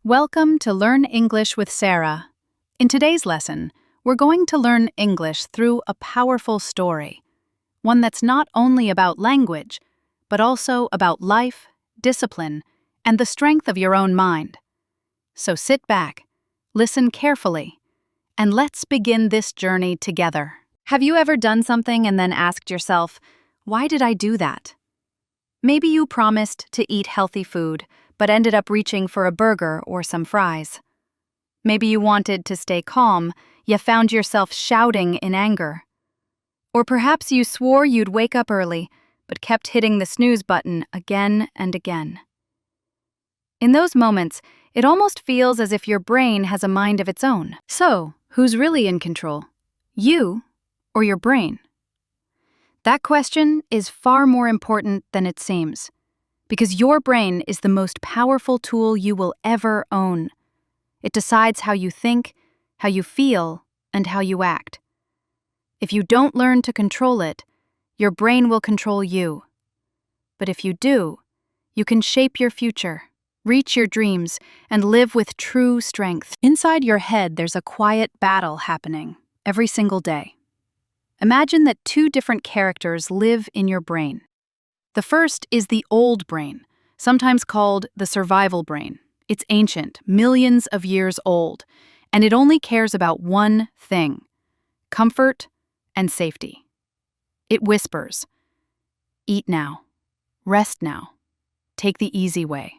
Welcome to Learn English with Sara. In today's lesson, we're going to learn English through a powerful story, one that's not only about language, but also about life, discipline, and the strength of your own mind. So sit back, listen carefully, and let's begin this journey together. Have you ever done something and then asked yourself, why did I do that? Maybe you promised to eat healthy food, but ended up reaching for a burger or some fries. Maybe you wanted to stay calm, yet found yourself shouting in anger. Or perhaps you swore you'd wake up early, but kept hitting the snooze button again and again. In those moments, it almost feels as if your brain has a mind of its own. So, who's really in control? You or your brain? That question is far more important than it seems, because your brain is the most powerful tool you will ever own. It decides how you think, how you feel, and how you act. If you don't learn to control it, your brain will control you. But if you do, you can shape your future, reach your dreams, and live with true strength. Inside your head, there's a quiet battle happening every single day. Imagine that two different characters live in your brain. The first is the old brain, sometimes called the survival brain. It's ancient, millions of years old, and it only cares about one thing: comfort and safety. It whispers, eat now, rest now, take the easy way.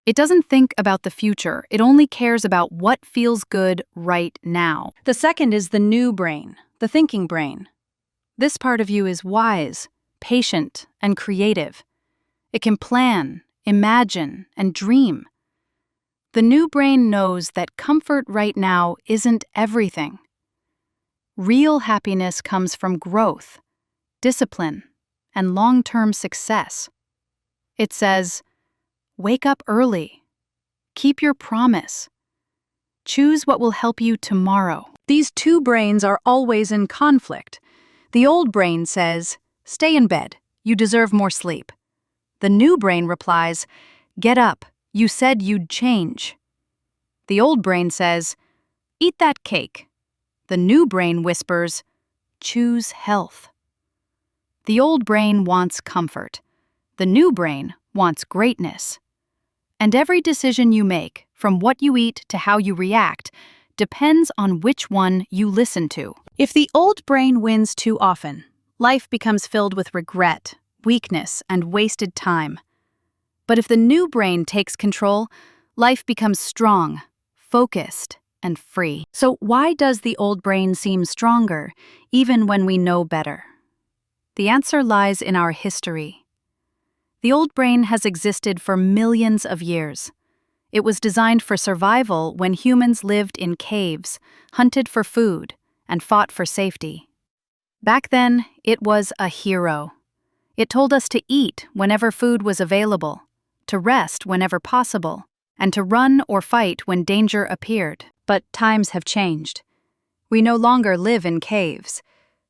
It doesn't think about the future, it only cares about what feels good right now. The second is the new brain, the thinking brain. This part of you is wise, patient, and creative. It can plan, imagine, and dream. The new brain knows that comfort right now isn't everything. Real happiness comes from growth, discipline, and long-term success. It says, wake up early. Keep your promise. Choose what will help you tomorrow. These two brains are always in conflict. The old brain says, stay in bed, you deserve more sleep. The new brain replies, get up, you said you'd change. The old brain says, eat that cake. The new brain whispers, choose health. The old brain wants comfort. The new brain wants greatness. And every decision you make, from what you eat to how you react, depends on which one you listen to. If the old brain wins too often, life becomes filled with regret, weakness, and wasted time. But if the new brain takes control, life becomes strong, focused, and free. So why does the old brain seem stronger, even when we know better? The answer lies in our history. The old brain has existed for millions of years. It was designed for survival when humans lived in caves, hunted for food, and fought for safety. Back then, it was a hero. It told us to eat whenever food was available, to rest whenever possible, and to run or fight when danger appeared. But times have changed. We no longer live in caves.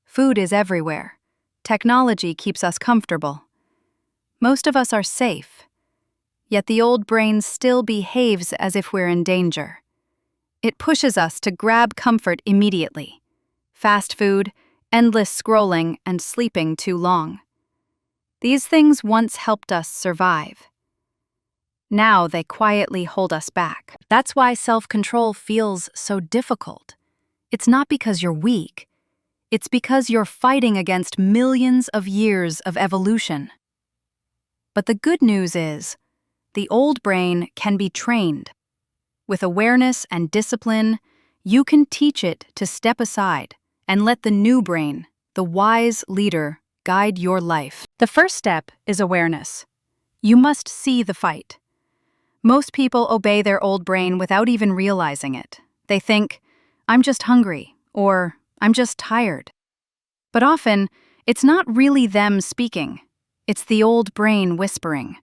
Food is everywhere. Technology keeps us comfortable. Most of us are safe. Yet the old brain still behaves as if we're in danger. It pushes us to grab comfort immediately. Fast food, endless scrolling, and sleeping too long. These things once helped us survive. Now they quietly hold us back. That's why self-control feels so difficult. It's not because you're weak. It's because you're fighting against millions of years of evolution. But the good news is, the old brain can be trained. With awareness and discipline, you can teach it to step aside and let the new brain, the wise leader, guide your life. The first step is awareness. You must see the fight. Most people obey their old brain without even realizing it. They think, I'm just hungry, or I'm just tired. But often, it's not really them speaking. It's the old brain whispering.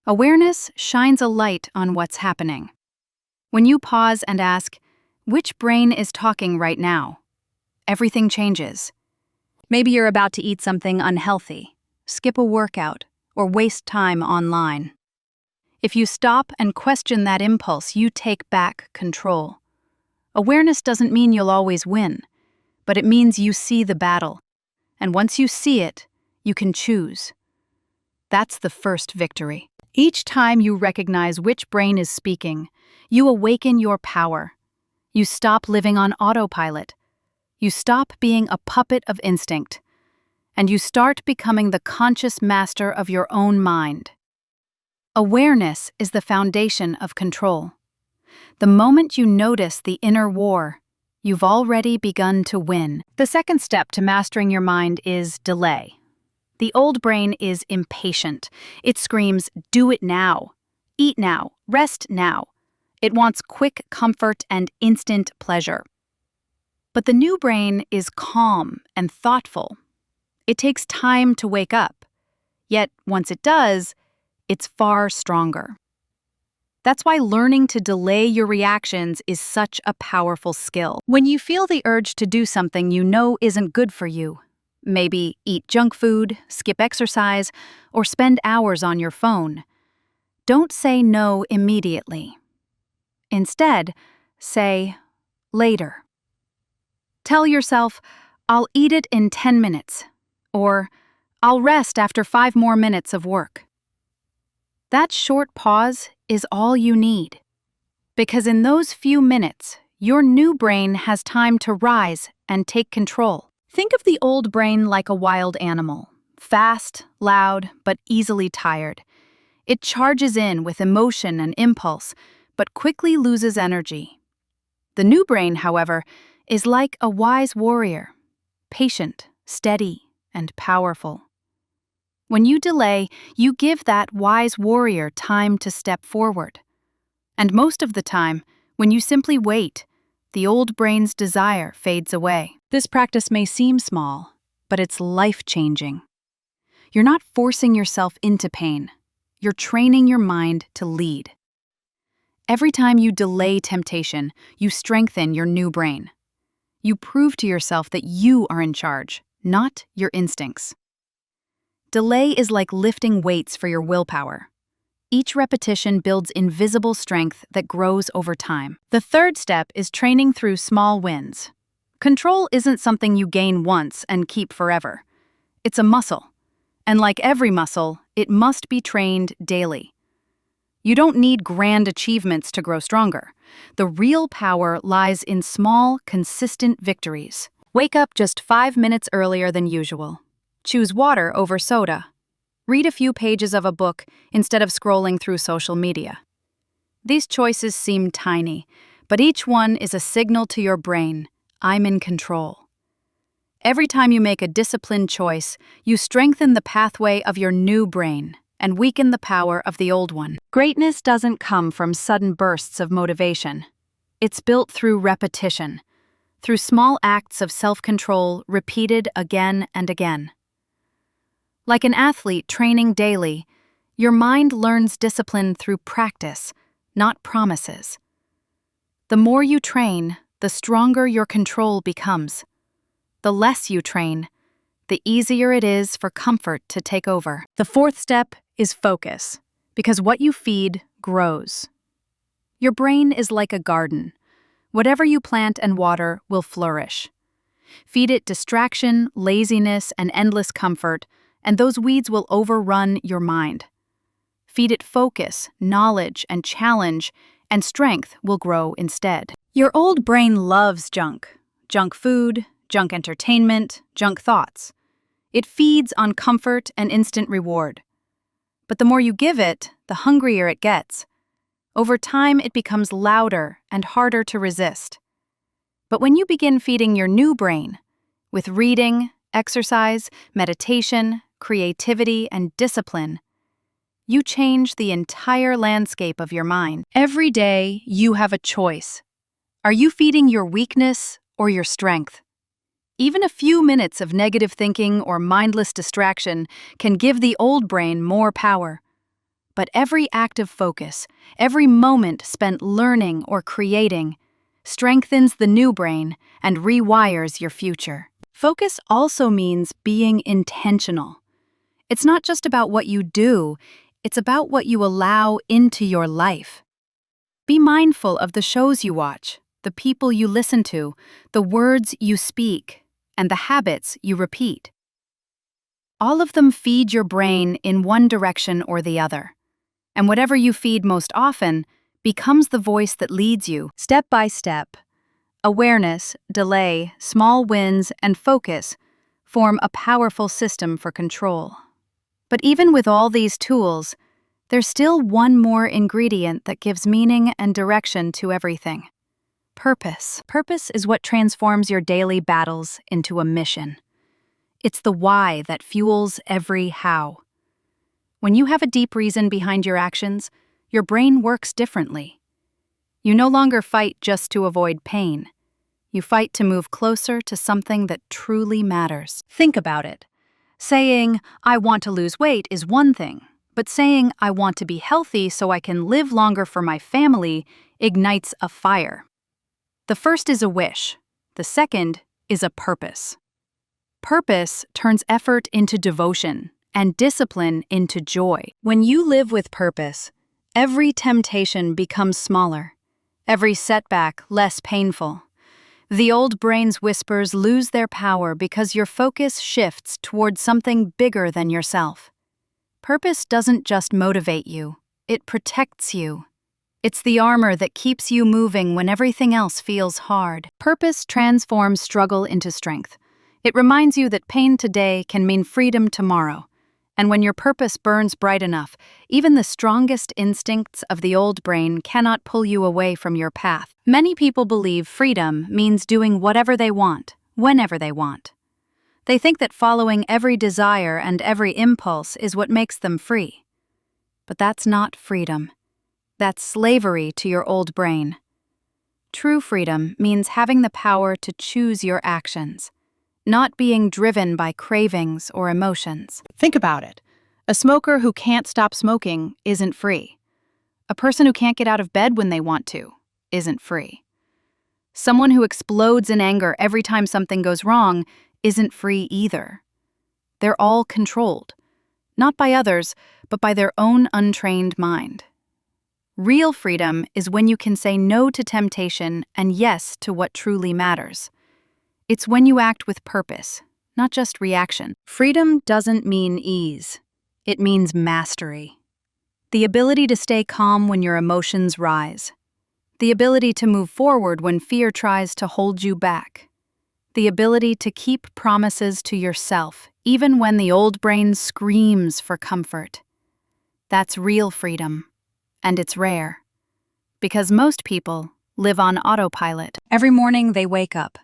Awareness shines a light on what's happening. When you pause and ask, which brain is talking right now? Everything changes. Maybe you're about to eat something unhealthy, skip a workout, or waste time online. If you stop and question that impulse, you take back control. Awareness doesn't mean you'll always win, but it means you see the battle. And once you see it, you can choose. That's the first victory. Each time you recognize which brain is speaking, you awaken your power. You stop living on autopilot. You stop being a puppet of instinct. And you start becoming the conscious master of your own mind. Awareness is the foundation of control. The moment you notice the inner war, you've already begun to win. The second step to mastering your mind is delay. The old brain is impatient. It screams, "Do it now. Eat now. Rest now." It wants quick comfort and instant pleasure. But the new brain is calm and thoughtful. It takes time to wake up. Yet, once it does, it's far stronger. That's why learning to delay your reactions is such a powerful skill. When you feel the urge to do something you know isn't good for you, maybe eat junk food, skip exercise, or spend hours on your phone, don't say no immediately. Instead, say later. Tell yourself, "I'll eat it in 10 minutes," or "I'll rest after 5 more minutes of work." That short pause is all you need. Because in those few minutes, your new brain has time to rise and take control. Think of the old brain like a wild animal, fast, loud, but easily tired. It charges in with emotion and impulse, but quickly loses energy. The new brain, however, is like a wise warrior, patient, steady, and powerful. When you delay, you give that wise warrior time to step forward. And most of the time, when you simply wait, the old brain's desire fades away. This practice may seem small, but it's life-changing. You're not forcing yourself into pain. You're training your mind to lead. Every time you delay temptation, you strengthen your new brain. You prove to yourself that you are in charge, not your instincts. Delay is like lifting weights for your willpower. Each repetition builds invisible strength that grows over time. The third step is training through small wins. Control isn't something you gain once and keep forever. It's a muscle. And like every muscle, it must be trained daily. You don't need grand achievements to grow stronger. The real power lies in small, consistent victories. Wake up just 5 minutes earlier than usual. Choose water over soda. Read a few pages of a book instead of scrolling through social media. These choices seem tiny, but each one is a signal to your brain, "I'm in control." Every time you make a disciplined choice, you strengthen the pathway of your new brain and weaken the power of the old one. Greatness doesn't come from sudden bursts of motivation. It's built through repetition, through small acts of self-control repeated again and again. Like an athlete training daily, your mind learns discipline through practice, not promises. The more you train, the stronger your control becomes. The less you train, the easier it is for comfort to take over. The fourth step is focus, because what you feed grows. Your brain is like a garden. Whatever you plant and water will flourish. Feed it distraction, laziness, and endless comfort, and those weeds will overrun your mind. Feed it focus, knowledge, and challenge, and strength will grow instead. Your old brain loves junk. Junk food, junk entertainment, junk thoughts. It feeds on comfort and instant reward. But the more you give it, the hungrier it gets. Over time, it becomes louder and harder to resist. But when you begin feeding your new brain with reading, exercise, meditation, creativity, and discipline, you change the entire landscape of your mind. Every day, you have a choice. Are you feeding your weakness or your strength? Even a few minutes of negative thinking or mindless distraction can give the old brain more power. But every act of focus, every moment spent learning or creating, strengthens the new brain and rewires your future. Focus also means being intentional. It's not just about what you do, It's about what you allow into your life. Be mindful of the shows you watch, the people you listen to, the words you speak, and the habits you repeat. All of them feed your brain in one direction or the other. And whatever you feed most often becomes the voice that leads you, step by step. Awareness, delay, small wins, and focus form a powerful system for control. But even with all these tools, there's still one more ingredient that gives meaning and direction to everything. Purpose. Purpose is what transforms your daily battles into a mission. It's the why that fuels every how. When you have a deep reason behind your actions, your brain works differently. You no longer fight just to avoid pain. You fight to move closer to something that truly matters. Think about it. Saying, "I want to lose weight" is one thing, but saying, "I want to be healthy so I can live longer for my family" ignites a fire. The first is a wish. The second is a purpose. Purpose turns effort into devotion and discipline into joy. When you live with purpose, every temptation becomes smaller, every setback less painful. The old brain's whispers lose their power because your focus shifts towards something bigger than yourself. Purpose doesn't just motivate you, it protects you. It's the armor that keeps you moving when everything else feels hard. Purpose transforms struggle into strength. It reminds you that pain today can mean freedom tomorrow. And when your purpose burns bright enough, even the strongest instincts of the old brain cannot pull you away from your path. Many people believe freedom means doing whatever they want, whenever they want. They think that following every desire and every impulse is what makes them free. But that's not freedom. That's slavery to your old brain. True freedom means having the power to choose your actions, not being driven by cravings or emotions. Think about it. A smoker who can't stop smoking isn't free. A person who can't get out of bed when they want to isn't free. Someone who explodes in anger every time something goes wrong isn't free either. They're all controlled, not by others, but by their own untrained mind. Real freedom is when you can say no to temptation and yes to what truly matters. It's when you act with purpose, not just reaction. Freedom doesn't mean ease. It means mastery. The ability to stay calm when your emotions rise. The ability to move forward when fear tries to hold you back. The ability to keep promises to yourself, even when the old brain screams for comfort. That's real freedom, and it's rare. Because most people live on autopilot. Every morning they wake up,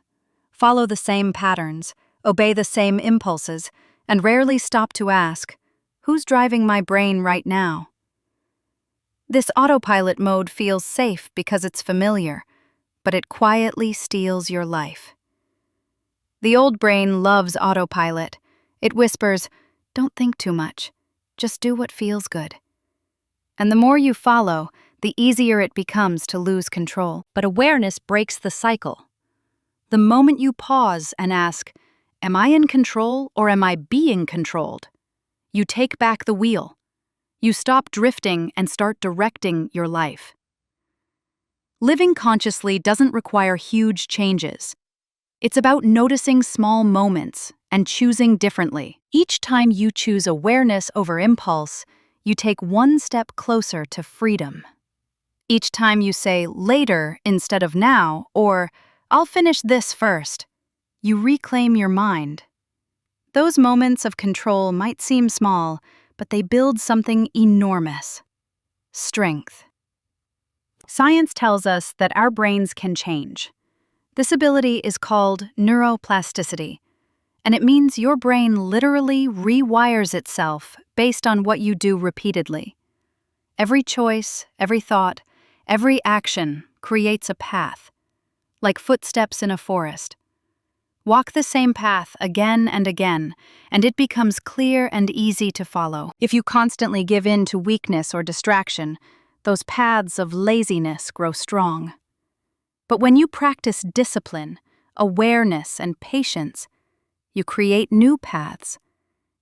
follow the same patterns, obey the same impulses, and rarely stop to ask, who's driving my brain right now? This autopilot mode feels safe because it's familiar, but it quietly steals your life. The old brain loves autopilot. It whispers, don't think too much, just do what feels good. And the more you follow, the easier it becomes to lose control. But awareness breaks the cycle. The moment you pause and ask, am I in control or am I being controlled? You take back the wheel. You stop drifting and start directing your life. Living consciously doesn't require huge changes. It's about noticing small moments and choosing differently. Each time you choose awareness over impulse, you take one step closer to freedom. Each time you say later instead of now, or I'll finish this first, you reclaim your mind. Those moments of control might seem small, but they build something enormous: strength. Science tells us that our brains can change. This ability is called neuroplasticity, and it means your brain literally rewires itself based on what you do repeatedly. Every choice, every thought, every action creates a path, like footsteps in a forest. Walk the same path again and again, and it becomes clear and easy to follow. If you constantly give in to weakness or distraction, those paths of laziness grow strong. But when you practice discipline, awareness, and patience, you create new paths.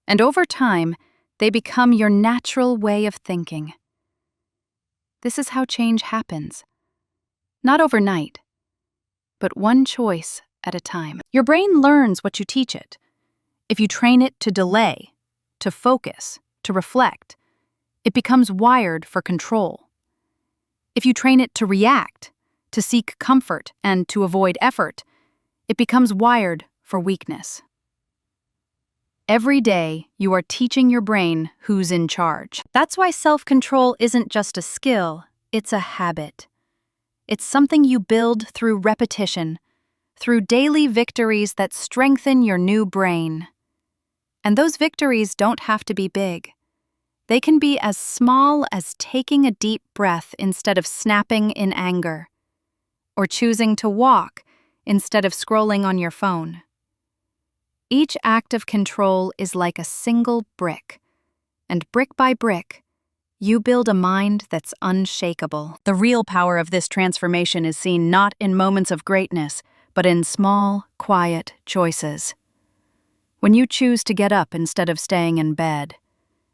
And over time, They become your natural way of thinking. This is how change happens. Not overnight, but one choice at a time. Your brain learns what you teach it. If you train it to delay, to focus, to reflect, it becomes wired for control. If you train it to react, to seek comfort, and to avoid effort, it becomes wired for weakness. Every day, you are teaching your brain who's in charge. That's why self-control isn't just a skill, it's a habit. It's something you build through repetition, through daily victories that strengthen your new brain. And those victories don't have to be big. They can be as small as taking a deep breath instead of snapping in anger, or choosing to walk instead of scrolling on your phone. Each act of control is like a single brick, and brick by brick, you build a mind that's unshakable. The real power of this transformation is seen not in moments of greatness, but in small, quiet choices. When you choose to get up instead of staying in bed,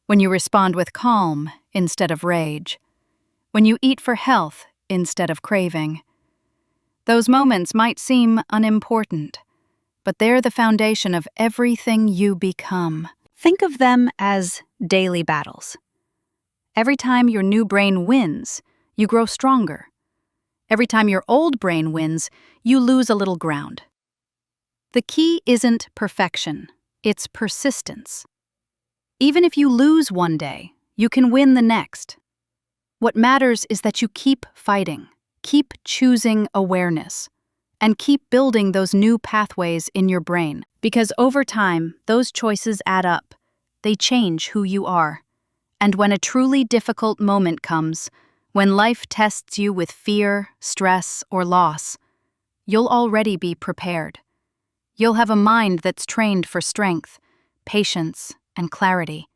when you respond with calm instead of rage, when you eat for health instead of craving. Those moments might seem unimportant, but they're the foundation of everything you become. Think of them as daily battles. Every time your new brain wins, you grow stronger. Every time your old brain wins, you lose a little ground. The key isn't perfection, it's persistence. Even if you lose one day, you can win the next. What matters is that you keep fighting, keep choosing awareness, and keep building those new pathways in your brain. Because over time, those choices add up. They change who you are. And when a truly difficult moment comes, when life tests you with fear, stress, or loss, you'll already be prepared. You'll have a mind that's trained for strength, patience, and clarity.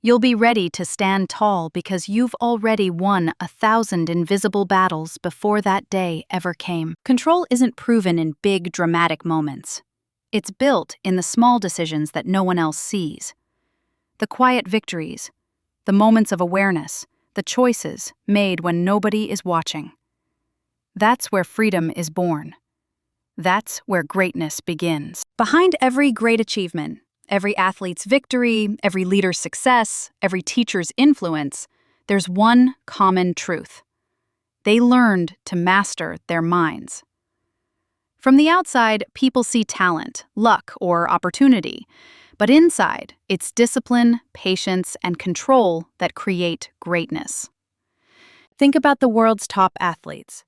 You'll be ready to stand tall because you've already won 1,000 invisible battles before that day ever came. Control isn't proven in big, dramatic moments. It's built in the small decisions that no one else sees. The quiet victories, the moments of awareness, the choices made when nobody is watching. That's where freedom is born. That's where greatness begins. Behind every great achievement, every athlete's victory, every leader's success, every teacher's influence, there's one common truth. They learned to master their minds. From the outside, people see talent, luck, or opportunity. But inside, it's discipline, patience, and control that create greatness. Think about the world's top athletes.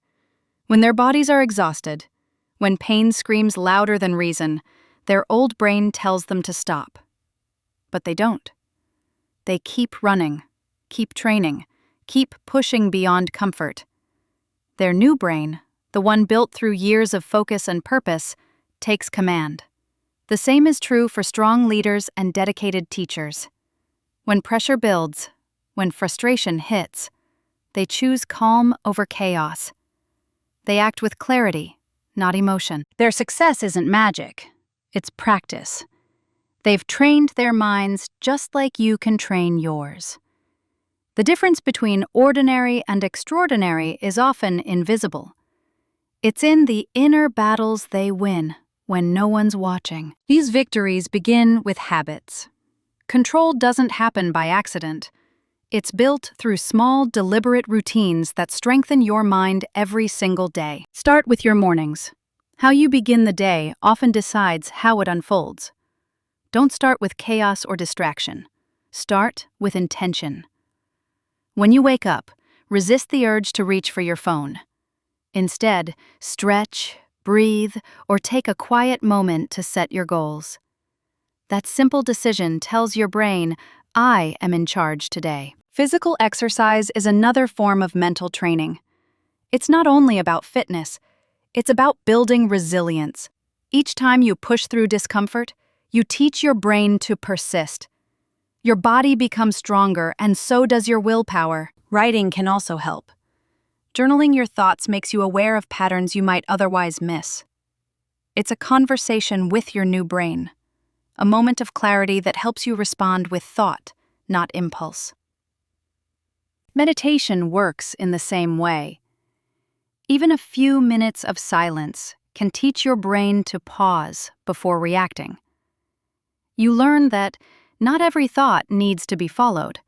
When their bodies are exhausted, when pain screams louder than reason, their old brain tells them to stop. But they don't. They keep running, keep training, keep pushing beyond comfort. Their new brain, the one built through years of focus and purpose, takes command. The same is true for strong leaders and dedicated teachers. When pressure builds, when frustration hits, they choose calm over chaos. They act with clarity, not emotion. Their success isn't magic, it's practice. They've trained their minds just like you can train yours. The difference between ordinary and extraordinary is often invisible. It's in the inner battles they win when no one's watching. These victories begin with habits. Control doesn't happen by accident. It's built through small, deliberate routines that strengthen your mind every single day. Start with your mornings. How you begin the day often decides how it unfolds. Don't start with chaos or distraction. Start with intention. When you wake up, resist the urge to reach for your phone. Instead, stretch, breathe, or take a quiet moment to set your goals. That simple decision tells your brain, I am in charge today. Physical exercise is another form of mental training. It's not only about fitness, it's about building resilience. Each time you push through discomfort, you teach your brain to persist. Your body becomes stronger, and so does your willpower. Writing can also help. Journaling your thoughts makes you aware of patterns you might otherwise miss. It's a conversation with your new brain, a moment of clarity that helps you respond with thought not impulse. Meditation works in the same way. Even a few minutes of silence can teach your brain to pause before reacting. You learn that not every thought needs to be followed.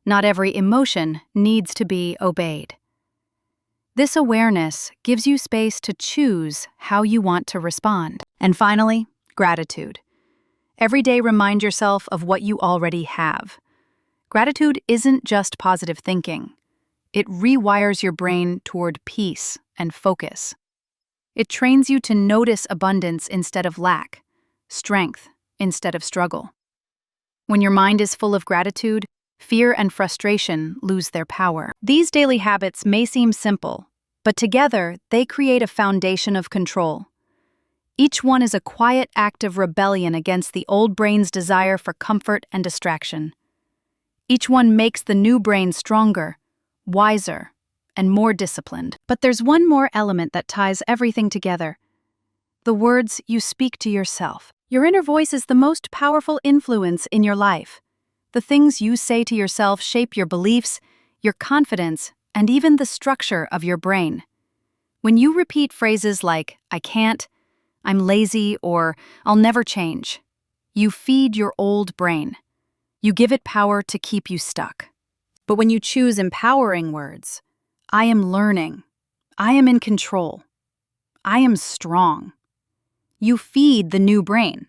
Not every emotion needs to be obeyed. This awareness gives you space to choose how you want to respond. And finally, gratitude. Every day remind yourself of what you already have. Gratitude isn't just positive thinking. It rewires your brain toward peace and focus. It trains you to notice abundance instead of lack, strength instead of struggle. When your mind is full of gratitude, fear and frustration lose their power. These daily habits may seem simple, but together they create a foundation of control. Each one is a quiet act of rebellion against the old brain's desire for comfort and distraction. Each one makes the new brain stronger, wiser, and more disciplined. But there's one more element that ties everything together: the words you speak to yourself. Your inner voice is the most powerful influence in your life. The things you say to yourself shape your beliefs, your confidence, and even the structure of your brain. When you repeat phrases like, "I can't," "I'm lazy," or "I'll never change," you feed your old brain. You give it power to keep you stuck. But when you choose empowering words, "I am learning," "I am in control," "I am strong," you feed the new brain.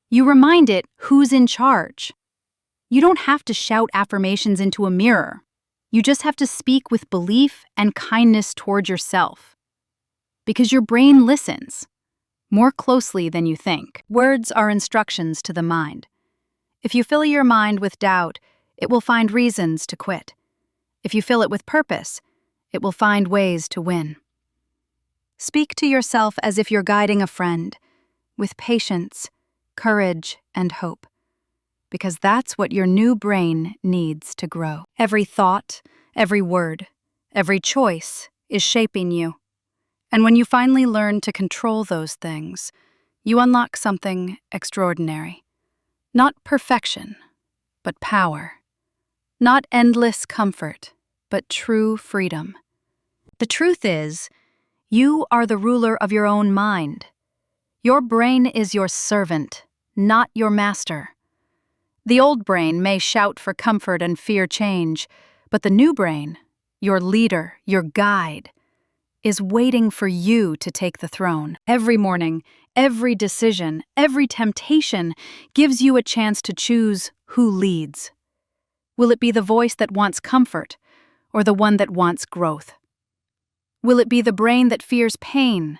You remind it who's in charge. You don't have to shout affirmations into a mirror. You just have to speak with belief and kindness toward yourself. Because your brain listens more closely than you think. Words are instructions to the mind. If you fill your mind with doubt, it will find reasons to quit. If you fill it with purpose, it will find ways to win. Speak to yourself as if you're guiding a friend, with patience, courage, and hope. Because that's what your new brain needs to grow. Every thought, every word, every choice is shaping you. And when you finally learn to control those things, you unlock something extraordinary. Not perfection, but power. Not endless comfort, but true freedom. The truth is, you are the ruler of your own mind. Your brain is your servant, not your master. The old brain may shout for comfort and fear change, but the new brain, your leader, your guide, is waiting for you to take the throne. Every morning, every decision, every temptation gives you a chance to choose who leads. Will it be the voice that wants comfort, or the one that wants growth? Will it be the brain that fears pain,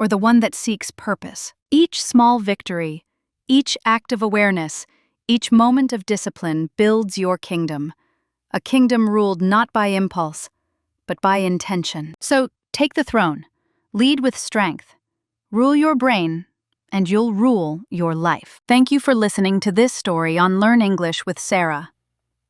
or the one that seeks purpose? Each small victory, each act of awareness, each moment of discipline builds your kingdom, a kingdom ruled not by impulse, but by intention. So take the throne, lead with strength, rule your brain, and you'll rule your life. Thank you for listening to this story on Learn English with Sara.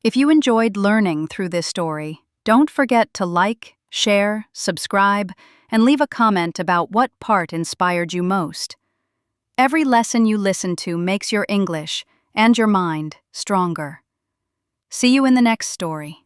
If you enjoyed learning through this story, don't forget to like, share, subscribe, and leave a comment about what part inspired you most. Every lesson you listen to makes your English and your mind stronger. See you in the next story.